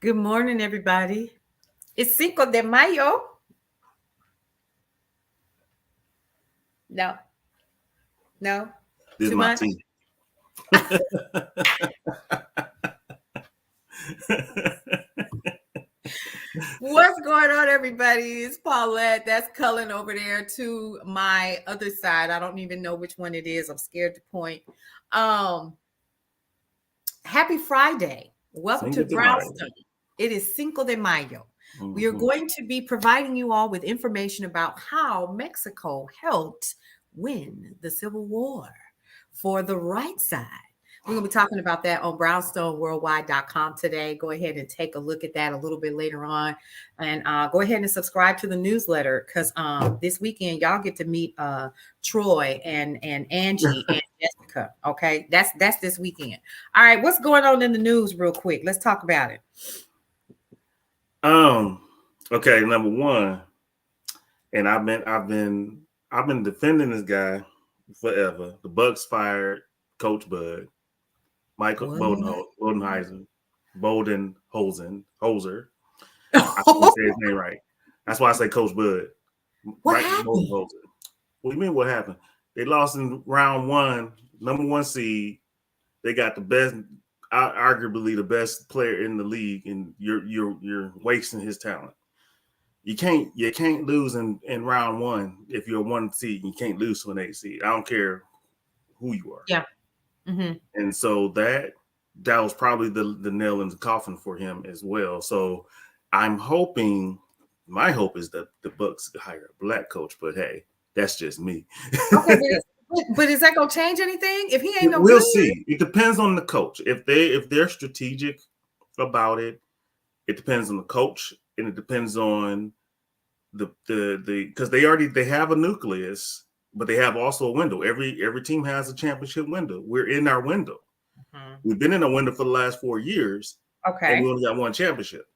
Good morning, everybody. It's Cinco de Mayo. No, no, This is too my much. team. What's going on, everybody? It's Paulette. That's Cullen over there to my other side. I don't even know which one it is. I'm scared to point. Um, Happy Friday. Welcome to Cinco de Mayo. Brownstone. It is Cinco de Mayo. We are Mhm. going to be providing you all with information about how Mexico helped win the Civil War for the right side. We're going to be talking about that on brownstoneworldwide.com today. Go ahead and take a look at that a little bit later on. And go ahead and subscribe to the newsletter because this weekend, y'all get to meet Troy and Angie and Jessica. Okay, that's this weekend. All right, what's going on in the news real quick? Let's talk about it. Okay, number one, and I've been defending this guy forever. The Bucks fired Coach Bud, Michael What? Hoser. I can't say his name right. That's why I say Coach Bud. What Right, happened? Bodenholzer. What do you mean? What happened? They lost in round one, number one seed. They got the best, arguably the best player in the league, and you're wasting his talent. You can't lose in round one if you're a one seed. You can't lose to an eight seed. I don't care who you are. Yeah. Mm-hmm. And so that was probably the nail in the coffin for him as well. So I'm hoping. My hope is that the Bucks hire a black coach, but hey, that's just me. Okay, but is that gonna change anything if he ain't no We'll good? see. It depends on the coach. If they're strategic about it, it depends on the coach, and it depends on the because they have a nucleus, but they have also a window. Every team has a championship window. We're in our window. Mhm. We've been in a window for the last 4 years, and we Okay, only got one championship.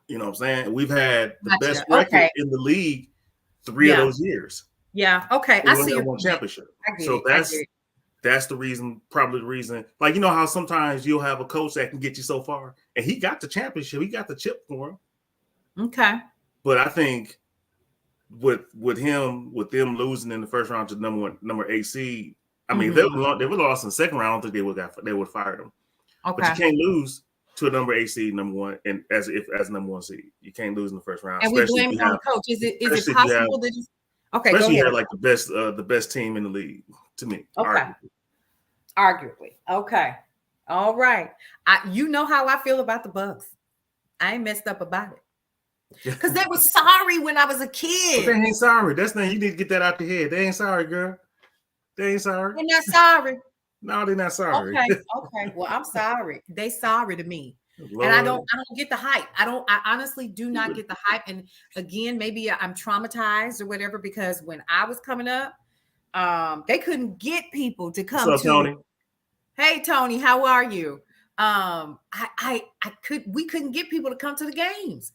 You know what I'm saying? We've had the best gotcha. record Okay, in the league 3 of yeah, those years. yeah. Okay, And I we only see got your one point. championship. I get So it. I get it. that's the reason, probably the reason. Like, you know how sometimes you'll have a coach that can get you so far, and he got the championship, he got the chip for him. Okay. But I think with them losing in the first round to number eight seed, I mean, if Mm-hmm. they would lost in the second round, I don't think they would fired him. But you Okay. can't lose to a number eight seed, number one, and as number one seed, you can't lose in the first round, And we blame it on the coach. Is it especially if you have possible that? Okay, go especially you ahead. have like the best team in the league to me, Okay, arguably. arguably. Okay. All right. You know how I feel about the Bucks. I ain't messed up about it because they were sorry when I was a But they kid. ain't sorry. That's not, you need to get that out your head. They ain't sorry, girl. They ain't sorry. They're not sorry. No, they're not sorry. Okay, okay. Well, I'm sorry. They sorry to me. And I Lord. don't get the hype. I honestly do not get the hype. And again, maybe I'm traumatized or whatever because when I was coming up, they couldn't get people to What's come up, to, Tony? hey Tony, how are you? We couldn't get people to come to the games.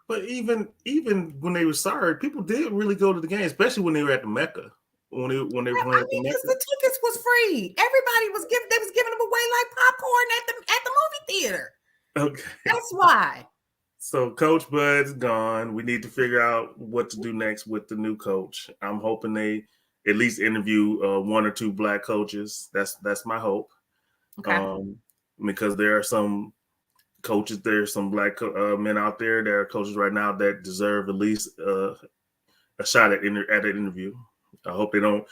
But even when they were sorry, people did really go to the game, especially when they were at the Mecca. When they were I playing at the mean, because Mecca. the tickets was free. Everybody was giving they was giving them away like popcorn at the movie theater. Okay. That's why. So Coach Bud's gone. We need to figure out what to do next with the new coach. I'm hoping they at least interview one or two black coaches. That's my hope. Okay. Because there are some coaches, there's some black men out there that are coaches right now that deserve at least a shot at an interview. I hope they don't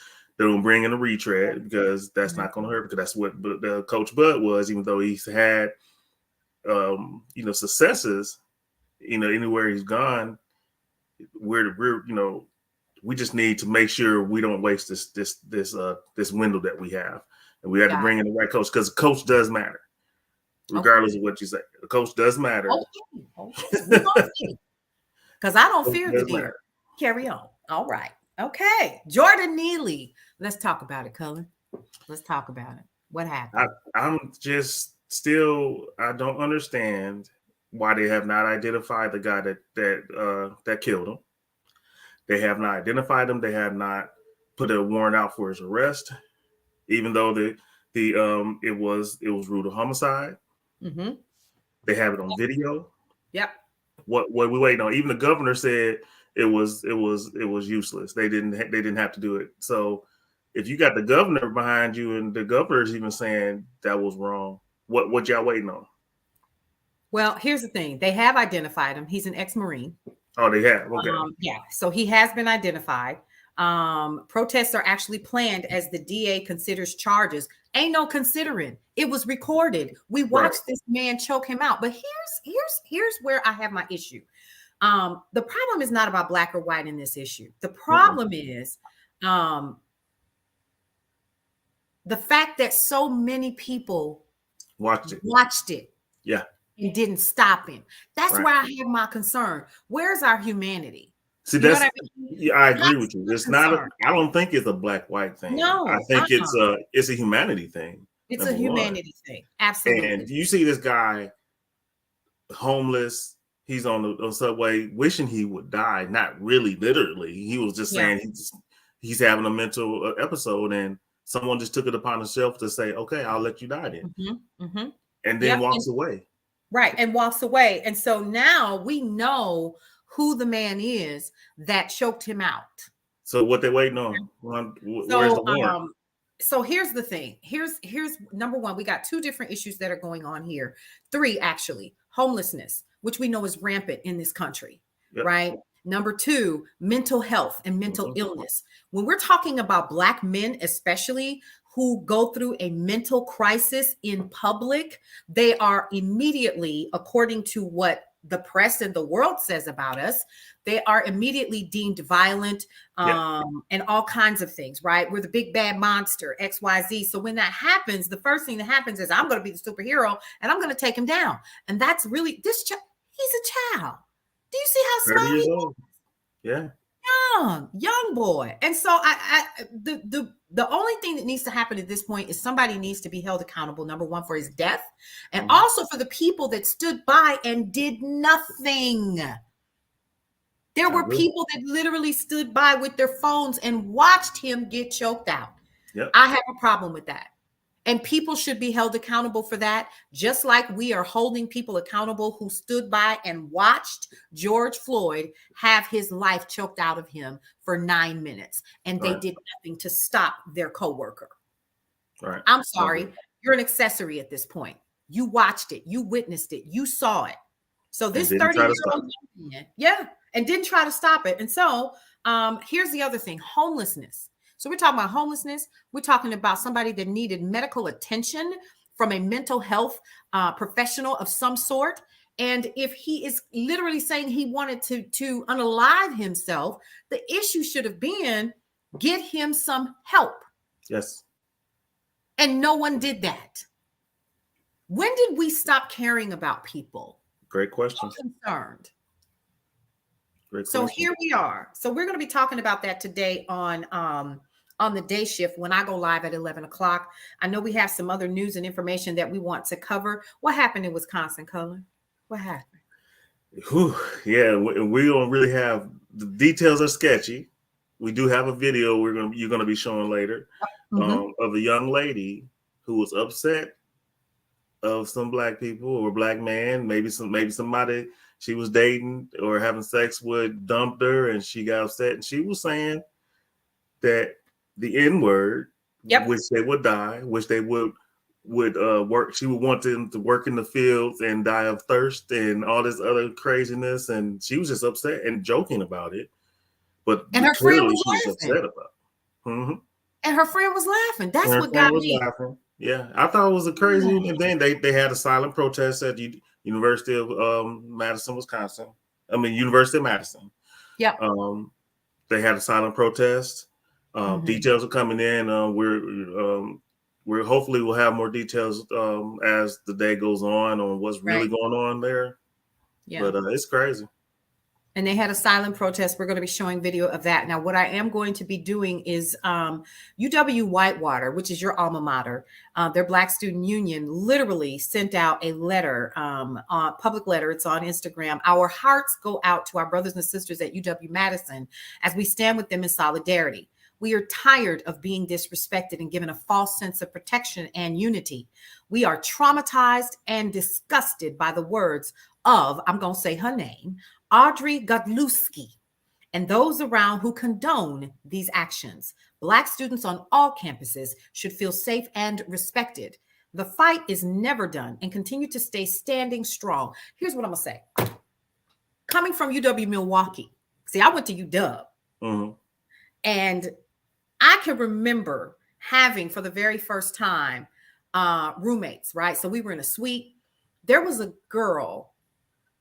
bring in a retread because that's not going to hurt, because that's what the Coach Bud was, even though he's had successes, anywhere he's gone. We just need to make sure we don't waste this window that we have, and we have to bring in the right coach, because the coach does matter, regardless of what you say. The coach does matter. Okay. Because I don't fear the deer. Carry on. All right. Okay. Jordan Neely. Let's talk about it, Cullen. Let's talk about it. What happened? I'm just still, I don't understand why they have not identified the guy that killed him. They have not identified him. They have not put a warrant out for his arrest, even though it was brutal homicide. Mm-hmm. They have it on video. Yep. What we waiting on? Even the governor said it was useless. They didn't have to do it. So if you got the governor behind you and the governor's even saying that was wrong, what y'all waiting on? Well, here's the thing. They have identified him. He's an ex-Marine. Oh, they have. Okay. Yeah. So he has been identified. Protests are actually planned as the DA considers charges. Ain't no considering. It was recorded. We watched this man choke him out. But here's where I have my issue. The problem is not about black or white in this issue. The problem is the fact that so many people watched it. Yeah. And didn't stop him. That's where I have my concern. Where's our humanity? See, that's I agree with you. It's not. I don't think it's a black-white thing. No, I think it's a humanity thing. It's a humanity thing. Absolutely. And you see this guy homeless. He's on the subway, wishing he would die. Not really, literally. He was just saying he's having a mental episode, and someone just took it upon himself to say, "Okay, I'll let you die then," and then walks away. Right, and walks away. And so now we know who the man is that choked him out. So what they waiting on? Where's the warrant? So here's the thing. Here's number one. We got two different issues that are going on here. Three, actually. Homelessness, which we know is rampant in this country, right? Number two, mental health and mental illness. When we're talking about Black men, especially, who go through a mental crisis in public, they are immediately, according to what the press and the world says about us, they are immediately deemed violent and all kinds of things, right? We're the big bad monster, XYZ. So when that happens, the first thing that happens is I'm going to be the superhero and I'm going to take him down. And that's really, he's a child. Do you see how small he is? Yeah. Young boy. And so the only thing that needs to happen at this point is somebody needs to be held accountable, number one, for his death, and also for the people that stood by and did nothing. There were people that literally stood by with their phones and watched him get choked out. Yep. I have a problem with that. And people should be held accountable for that, just like we are holding people accountable who stood by and watched George Floyd have his life choked out of him for 9 minutes, and they did nothing to stop their coworker. Right. I'm sorry. You're an accessory at this point. You watched it. You witnessed it. You saw it. So this 30-year-old man, and didn't try to stop it. And so here's the other thing, homelessness. So we're talking about homelessness. We're talking about somebody that needed medical attention from a mental health professional of some sort. And if he is literally saying he wanted to unalive himself, the issue should have been get him some help. Yes. And no one did that. When did we stop caring about people? Great question. I'm concerned. So here we are. So we're going to be talking about that today on the day shift when I go live at 11 o'clock. I know we have some other news and information that we want to cover. What happened in Wisconsin, Cullen? What happened? Yeah, we don't really have, the details are sketchy. We do have a video you're going to be showing later of a young lady who was upset of some Black people or Black man, maybe somebody she was dating or having sex with dumped her, and she got upset, and she was saying that the N-word, which they would die, which they would work. She would want them to work in the fields and die of thirst and all this other craziness, and she was just upset and joking about it. But and her friend was laughing. Upset about it. And her friend was laughing. That's what got me. Laughing. Yeah, I thought it was a crazy. And then they had a silent protest at University of Madison, Wisconsin. I mean, University of Madison. Yeah. They had a silent protest. Details are coming in. We're hopefully we'll have more details as the day goes on what's really going on there. Yeah. But it's crazy. And they had a silent protest. We're going to be showing video of that. Now, what I am going to be doing is UW Whitewater, which is your alma mater, their Black Student Union literally sent out a letter, a public letter. It's on Instagram. Our hearts go out to our brothers and sisters at UW Madison as we stand with them in solidarity. We are tired of being disrespected and given a false sense of protection and unity. We are traumatized and disgusted by the words of, I'm going to say her name, Audrey Godlewski, and those around who condone these actions. Black students on all campuses should feel safe and respected. The fight is never done and continue to stay standing strong. Here's what I'm going to say. Coming from UW Milwaukee, see, I went to UW, and I can remember having, for the very first time, roommates, right? So we were in a suite. There was a girl.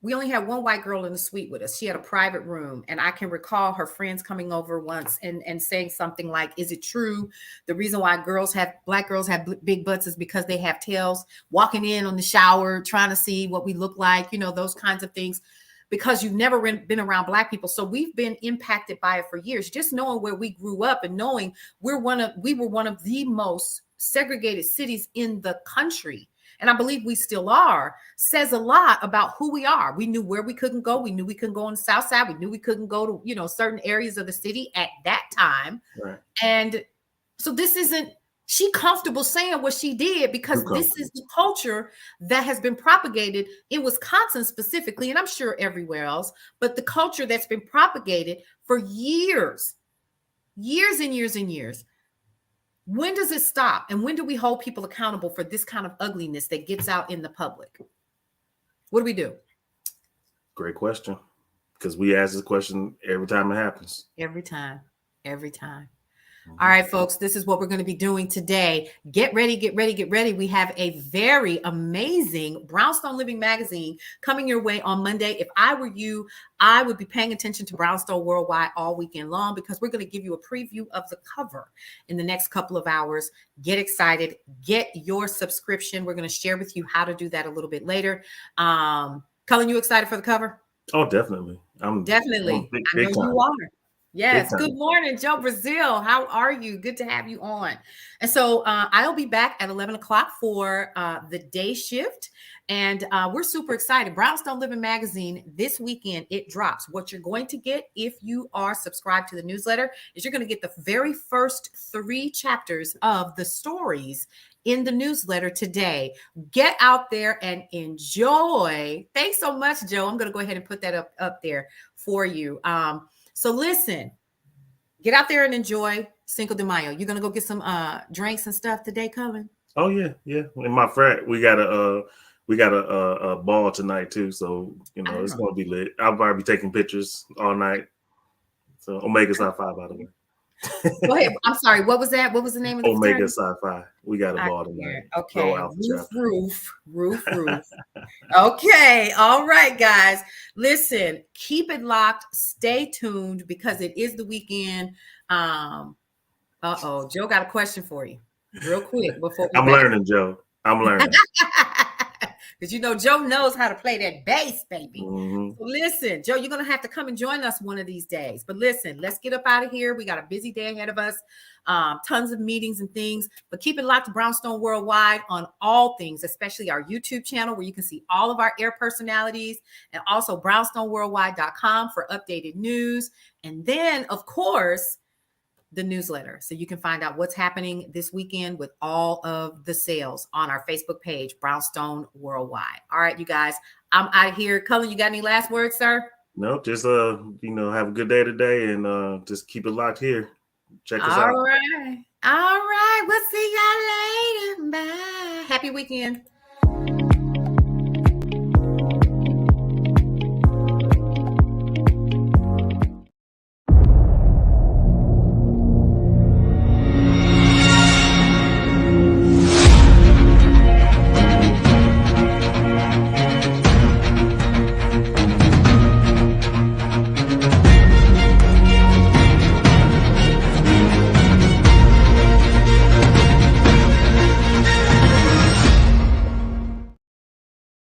We only had one white girl in the suite with us. She had a private room. And I can recall her friends coming over once and saying something like, is it true? The reason why black girls have big butts is because they have tails, walking in on the shower, trying to see what we look like, those kinds of things, because you've never been around black people. So we've been impacted by it for years, just knowing where we grew up and knowing we were one of the most segregated cities in the country. And I believe we still are, says a lot about who we are. We knew where we couldn't go. We knew we couldn't go on the South Side. We knew we couldn't go to, certain areas of the city at that time. Right. And so this isn't, she comfortable saying what she did because this is the culture that has been propagated in Wisconsin specifically, and I'm sure everywhere else, but the culture that's been propagated for years and years and years. When does it stop? And when do we hold people accountable for this kind of ugliness that gets out in the public? What do we do? Great question. Because we ask this question every time it happens. Every time. All right, folks, this is what we're going to be doing today. Get ready. We have a very amazing Brownstone Living magazine coming your way on Monday. If I were you, I would be paying attention to Brownstone Worldwide all weekend long, because we're going to give you a preview of the cover in the next couple of hours. Get excited. Get your subscription. We're going to share with you how to do that a little bit later. Cullen, you excited for the cover? Oh, definitely. I'm big I know time. You are. Yes. Good morning, Joe Brazil. How are you? Good to have you on. And so I'll be back at 11 o'clock for the day shift. And we're super excited. Brownstone Living Magazine this weekend, it drops. What you're going to get if you are subscribed to the newsletter is you're going to get the very first 3 chapters of the stories in the newsletter today. Get out there and enjoy. Thanks so much, Joe. I'm going to go ahead and put that up there for you. So listen, get out there and enjoy Cinco de Mayo. You're going to go get some drinks and stuff today, Cullen? Oh, yeah. And my friend, we got a ball tonight, too. So, it's going to be lit. I'll probably be taking pictures all night. So Omega Sci-Fi, by the way. Go ahead. I'm sorry. What was that? What was the name of the Omega Sci-Fi. We got a ball tonight. Okay. Roof. Okay. All right, guys. Listen, keep it locked. Stay tuned because it is the weekend. Joe got a question for you real quick before I'm learning, Joe. I'm learning. Because Joe knows how to play that bass, baby. Mm-hmm. So listen, Joe, you're going to have to come and join us one of these days. But listen, let's get up out of here. We got a busy day ahead of us. Tons of meetings and things. But keep it locked to Brownstone Worldwide on all things, especially our YouTube channel where you can see all of our air personalities, and also brownstoneworldwide.com for updated news. And then, of course, the newsletter, so you can find out what's happening this weekend with all of the sales on our Facebook page, Brownstone Worldwide. All right, you guys, I'm out of here. Cullen, you got any last words, sir? No, just have a good day today, and just keep it locked here. Check us out. All right. We'll see y'all later. Bye. Happy weekend.